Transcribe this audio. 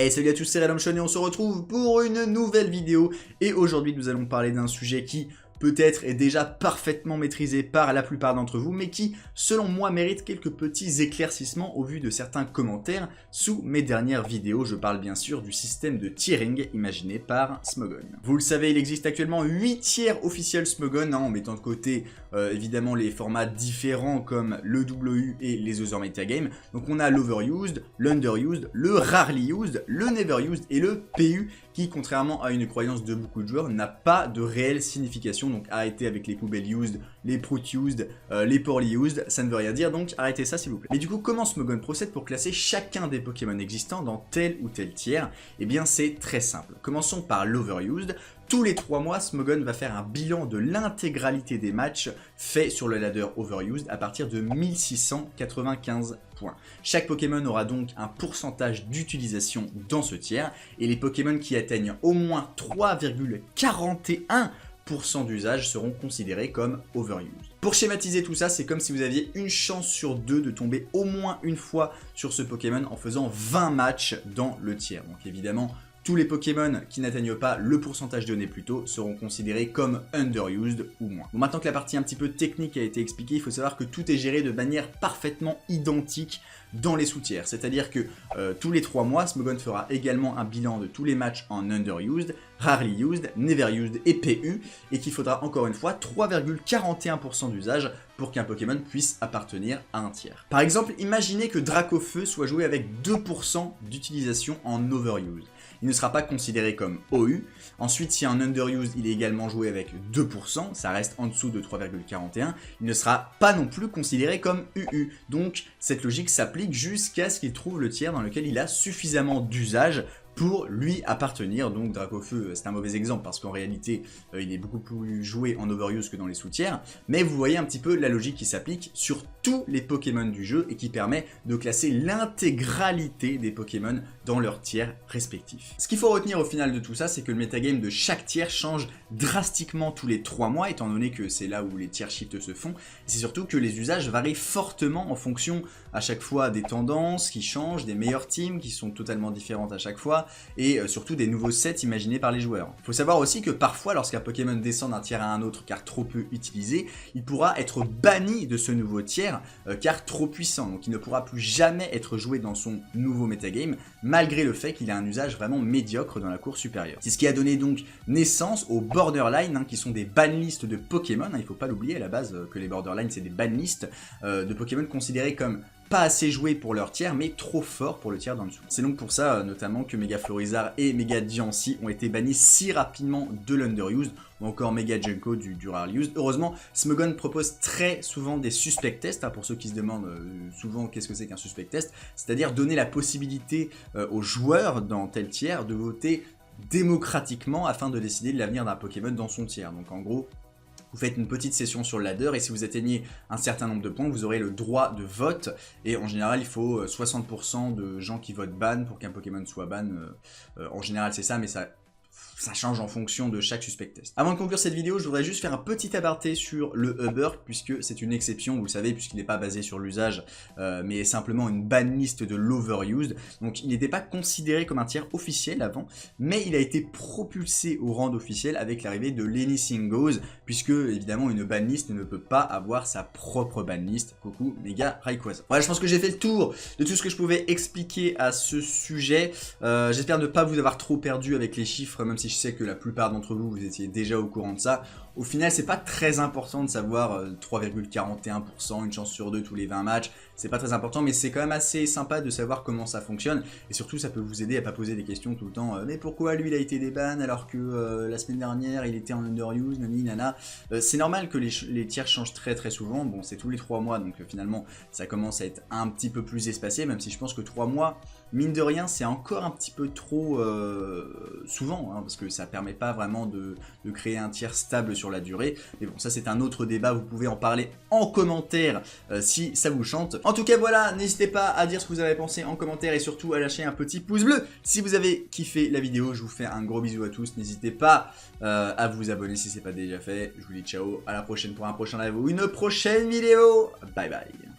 Hey, salut à tous, c'est Redemption et on se retrouve pour une nouvelle vidéo. Et aujourd'hui, nous allons parler d'un sujet qui peut-être est déjà parfaitement maîtrisé par la plupart d'entre vous, mais qui, selon moi, mérite quelques petits éclaircissements au vu de certains commentaires sous mes dernières vidéos. Je parle bien sûr du système de tiering imaginé par Smogon. Vous le savez, il existe actuellement 8 tiers officiels Smogon, en mettant de côté évidemment les formats différents comme le WU et les other metagames. Donc on a l'overused, l'underused, le rarely used, le never used et le PU qui, contrairement à une croyance de beaucoup de joueurs, n'a pas de réelle signification. Donc arrêtez avec les poubelles used, les prout used, les poorly used, ça ne veut rien dire, donc arrêtez ça s'il vous plaît. Mais du coup, comment Smogon procède pour classer chacun des Pokémon existants dans tel ou tel tiers? Eh bien c'est très simple. Commençons par l'overused. Tous les 3 mois, Smogon va faire un bilan de l'intégralité des matchs faits sur le ladder Overused à partir de 1695 points. Chaque Pokémon aura donc un pourcentage d'utilisation dans ce tiers, et les Pokémon qui atteignent au moins 3,41% d'usage seront considérés comme Overused. Pour schématiser tout ça, c'est comme si vous aviez une chance sur 2 de tomber au moins une fois sur ce Pokémon en faisant 20 matchs dans le tiers. Donc évidemment, tous les Pokémon qui n'atteignent pas le pourcentage donné plus tôt seront considérés comme underused ou moins. Bon, maintenant que la partie un petit peu technique a été expliquée, il faut savoir que tout est géré de manière parfaitement identique dans les sous-tiers. C'est-à-dire que tous les 3 mois, Smogon fera également un bilan de tous les matchs en underused, rarely used, never used et PU, et qu'il faudra encore une fois 3,41% d'usage pour qu'un Pokémon puisse appartenir à un tiers. Par exemple, imaginez que Dracofeu soit joué avec 2% d'utilisation en overused. Il ne sera pas considéré comme OU. Ensuite, si en underused, il est également joué avec 2%, ça reste en dessous de 3,41, il ne sera pas non plus considéré comme UU. Donc, cette logique s'applique jusqu'à ce qu'il trouve le tiers dans lequel il a suffisamment d'usage pour lui appartenir. Donc Dracofeu, c'est un mauvais exemple parce qu'en réalité il est beaucoup plus joué en overuse que dans les sous-tiers, mais vous voyez un petit peu la logique qui s'applique sur tous les Pokémon du jeu et qui permet de classer l'intégralité des Pokémon dans leurs tiers respectifs. Ce qu'il faut retenir au final de tout ça, c'est que le metagame de chaque tiers change drastiquement tous les 3 mois, étant donné que c'est là où les tiers shifts se font, et c'est surtout que les usages varient fortement en fonction à chaque fois des tendances qui changent, des meilleures teams qui sont totalement différentes à chaque fois, et surtout des nouveaux sets imaginés par les joueurs. Il faut savoir aussi que parfois, lorsqu'un Pokémon descend d'un tiers à un autre car trop peu utilisé, il pourra être banni de ce nouveau tiers car trop puissant, donc il ne pourra plus jamais être joué dans son nouveau metagame, malgré le fait qu'il a un usage vraiment médiocre dans la cour supérieure. C'est ce qui a donné donc naissance aux Borderline, qui sont des banlists de Pokémon, il ne faut pas l'oublier à la base que les Borderline c'est des banlists de Pokémon considérés comme pas assez joués pour leur tiers, mais trop forts pour le tiers d'en dessous. C'est donc pour ça, notamment, que Mega Florizard et Mega Diancie ont été bannis si rapidement de l'underused, ou encore Mega Junko du rarely used. Heureusement, Smogon propose très souvent des suspect tests, pour ceux qui se demandent souvent qu'est-ce que c'est qu'un suspect test, c'est-à-dire donner la possibilité aux joueurs dans tel tiers de voter démocratiquement afin de décider de l'avenir d'un Pokémon dans son tiers. Donc en gros, vous faites une petite session sur le ladder et si vous atteignez un certain nombre de points, vous aurez le droit de vote. Et en général, il faut 60% de gens qui votent ban pour qu'un Pokémon soit ban. En général, c'est ça, mais ça change en fonction de chaque suspect test. Avant de conclure cette vidéo, je voudrais juste faire un petit aparté sur le Uber, puisque c'est une exception, vous le savez, puisqu'il n'est pas basé sur l'usage, mais simplement une banlist de l'overused. Donc il n'était pas considéré comme un tiers officiel avant, mais il a été propulsé au rang d'officiel avec l'arrivée de l'Anything Goes, puisque évidemment une banlist ne peut pas avoir sa propre banlist. Coucou Mega Rayquaza. Voilà, je pense que j'ai fait le tour de tout ce que je pouvais expliquer à ce sujet. J'espère ne pas vous avoir trop perdu avec les chiffres, même si je sais que la plupart d'entre vous, vous étiez déjà au courant de ça. Au final, c'est pas très important de savoir 3,41%, une chance sur 2 tous les 20 matchs. C'est pas très important, mais c'est quand même assez sympa de savoir comment ça fonctionne. Et surtout, ça peut vous aider à pas poser des questions tout le temps. Mais pourquoi lui, il a été déban alors que la semaine dernière, il était en underuse, nani, nana. C'est normal que les tiers changent très souvent. Bon, c'est tous les 3 mois, donc finalement, ça commence à être un petit peu plus espacé, même si je pense que 3 mois, mine de rien, c'est encore un petit peu trop souvent, parce que ça permet pas vraiment de créer un tiers stable sur la durée. Mais bon, ça c'est un autre débat, vous pouvez en parler en commentaire si ça vous chante. En tout cas voilà, n'hésitez pas à dire ce que vous avez pensé en commentaire et surtout à lâcher un petit pouce bleu si vous avez kiffé la vidéo. Je vous fais un gros bisou à tous, n'hésitez pas à vous abonner si ce n'est pas déjà fait. Je vous dis ciao, à la prochaine pour un prochain live ou une prochaine vidéo. Bye bye.